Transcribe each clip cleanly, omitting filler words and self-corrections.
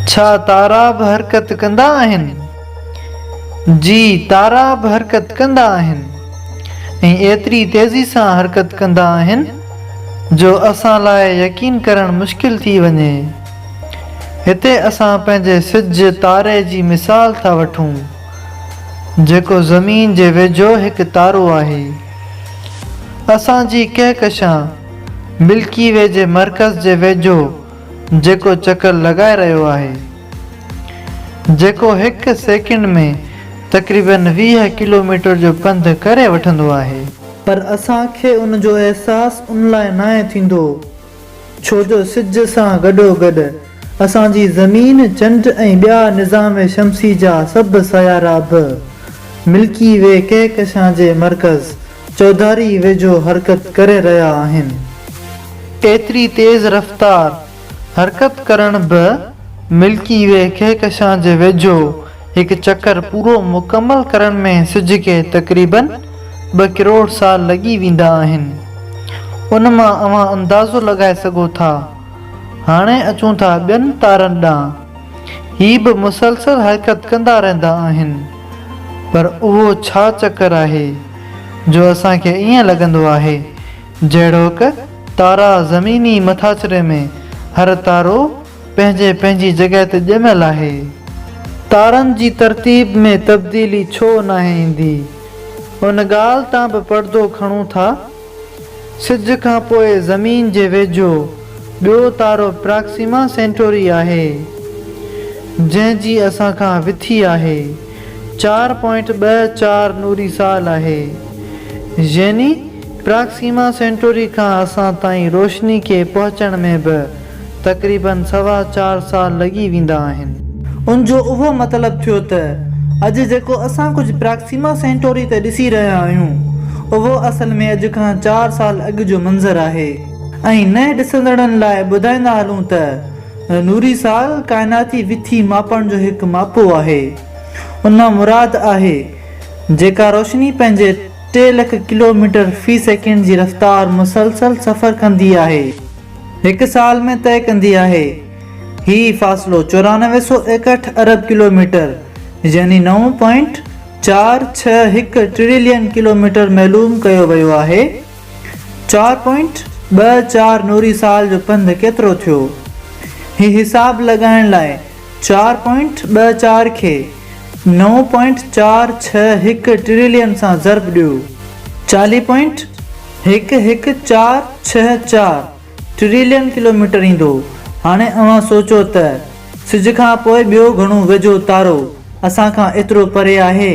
छा तारा बि हरकत कंदा आहिनि? जी, तारा बि हरकत कंदा आहिनि ऐं एतिरी तेज़ी सां हरकत कंदा आहिनि जो असां लाइ यकीन करणु मुश्किल थी वञे। हिते असां पंहिंजे सिज तारे जी मिसाल था वठूं जेको ज़मीन जे वेझो हिकु तारो आहे। असांजी कहकशां मिल्की वे जे मर्कज़ जे वेझो जेको चकर लॻाए रहियो आहे, जेको हिकु सेकेंड में तक़रीबन 20 किलोमीटर जो पंधु करे वठंदो आहे। पर असांखे उन जो अहसासु उन लाइ नाहे थींदो छो जो सिज सां गॾोगॾु असांजी ज़मीन, चंड ऐं ॿिया निज़ाम शमसी जा सभु सयारा बि मिल्की वे कहकशां जे मर्कज़ चौधारी वेझो हरकत करे रहिया आहिनि। एतिरी तेज़ रफ़्तार हरकत करण बि मिल्की वे कहकशां जे वेझो हिकु चकर पूरो मुकमल करण में सिज खे तक़रीबन 2 करोड़ साल लॻी वेंदा आहिनि। उन मां अव्हां अंदाज़ो लॻाए सघो था। हाणे अचूं था ॿियनि तारनि ॾांहुं। ही बि मुसलसल हरकत कंदा रहंदा आहिनि, पर उहो छा चकर आहे जो असांखे ईअं लॻंदो आहे जहिड़ोकि तारा ज़मीनी मथाछरे में हर तारो पंहिंजी जॻह ते ॼमियल आहे। तारनि जी तरतीब में तब्दीली छो नाहे ईंदी, उन ॻाल्हि तां बि पर्दो खणूं था। सिज खां पोइ ज़मीन जे वेझो ॿियो तारो प्रोक्सिमा सेंटोरी आहे जंहिंजी असां खां विथी आहे 4.24 नूरी साल आहे। यानी प्रोक्सिमा सेंटोरी खां असां ताईं रोशनी खे पहुचण में बि तक़रीबन 4.25 साल लॻी वेंदा आहिनि। उन जो उहो मतिलबु थियो त अॼु जेको असां कुझु प्रोक्सिमा सेंटोरी ते ॾिसी रहिया आहियूं उहो असल में अॼु खां 4 साल अॻु जो मंज़र आहे। ऐं नए ॾिसंदड़नि लाइ ॿुधाईंदा हलूं त नूरी साल काइनाती विथी मापण जो हिकु मापो आहे। उन मुराद आहे जेका रोशनी पंहिंजे 3 लख किलोमीटर फी सेकेंड जी रफ़्तार मुसलसल सफ़र कंदी आहे, हिकु साल में तय कंदी आहे। ही फ़ासिलो 9461 अरब किलोमीटर यानी 9.461 ट्रिलियन किलोमीटर मालूम कयो वियो आहे। 4.24 नूरी साल जो पंधु केतिरो थियो? ही हिसाब लॻाइण लाइ 4.24 खे 9.461 ट्रिलियन सां ज़र्ब ॾियो। 40.1464 ट्रिलियन किलोमीटर ईंदो। हाणे अव्हां सोचो त सिज खां पोइ ॿियो घणो वेझो तारो असां खां एतिरो परे आहे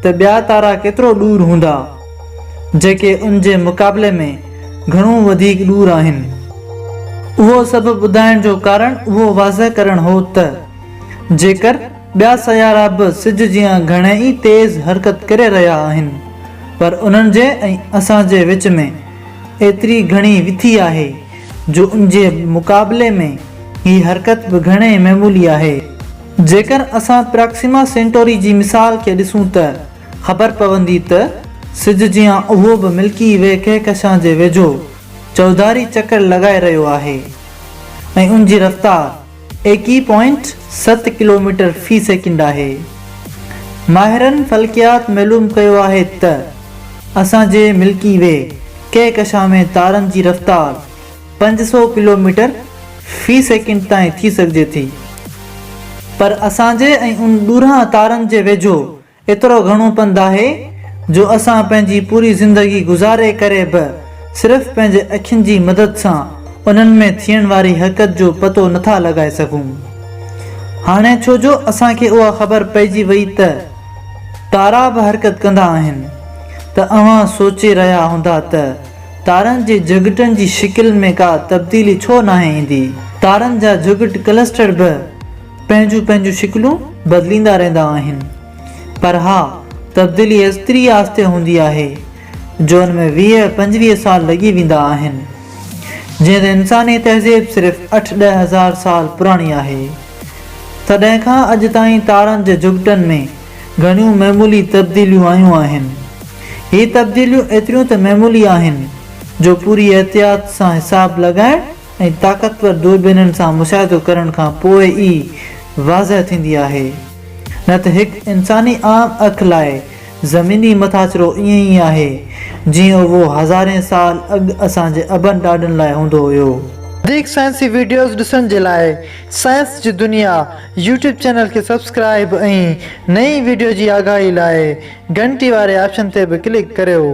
त ॿिया तारा केतिरो दूर हूंदा जेके उन जे मुक़ाबले में घणो वधीक दूर आहिनि। उहो सभु ॿुधाइण जो कारण उहो वाज़ह करणु हो त जेकर ॿिया सयारा बि सिज जीअं घणेई तेज़ हरकत करे रहिया आहिनि, पर उन्हनि जे ऐं असांजे विच में एतिरी घणी विथी आहे जो उन जे मुक़ाबले में ही हरकत बि घणे मामूली आहे। जेकर असां प्रोक्सिमा सेंटोरी जी मिसाल खे ॾिसूं त ख़बर पवंदी त सिज जीअं उहो बि मिल्की वे कहकशां जे वेझो चौधारी चकर लॻाए रहियो आहे ऐं उन जी रफ़्तार 21.7 किलोमीटर फी सेकेंड आहे। माहिरनि फ़ल्कियात मालूम कयो आहे त असांजे मिल्की वे कहकशां में तारनि जी रफ़्तार 500 किलोमीटर फी सेकेंड ताईं थी सघिजे थी, पर असांजे ऐं उन ॾूरां तारनि जे वेझो एतिरो घणो पंधु आहे जो असां पंहिंजी पूरी ज़िंदगी गुज़ारे करे बि सिर्फ़ु पंहिंजे अखियुनि जी मदद सां उन्हनि में थियण वारी हरकत जो पतो नथा लॻाए सघूं। हाणे छो जो असांखे उहा ख़बर पइजी वई त तारा बि हरकत कंदा आहिनि त अव्हां सोचे रहिया हूंदा त तारनि जे जुगटनि जी शिकिल में का तब्दीली छो नाहे ईंदी। तारनि जा जुगट क्लस्टर बि पंहिंजूं शिकिलूं बदिलींदा रहंदा आहिनि, पर हा तब्दीली एतिरी आस्ते हूंदी आहे जो हुन में 20-25 साल लॻी वेंदा आहिनि, जंहिं ते इंसानी तहज़ीब सिर्फ़ु 8-10 हज़ार साल पुराणी आहे। तॾहिं खां अॼु ताईं तारनि जे जुगटनि में घणियूं मामूली तब्दीलियूं आयूं आहिनि। ही तब्दीलियूं एतिरियूं त मामूली आहिनि जो पूरी एहतियात सां हिसाब लॻाइण ऐं ताक़तवर दूरबीननि सां मुशाहिदो करण खां पोइ ई वाज़ह थींदी आहे। न त हिकु इंसानी आम अखि लाइ ज़मीनी मथाछरो ईअं ई आहे जीअं उहो हज़ारे साल अॻु असांजे अबनि ॾाॾनि लाइ हूंदो हुयो। वधीक साइंसी वीडियोज़ ॾिसण जे लाइ साइंस जी दुनिया यूट्यूब चैनल खे सब्सक्राइब ऐं नई वीडियो जी आगाही लाइ घंटी वारे ऑप्शन ते बि क्लिक करियो।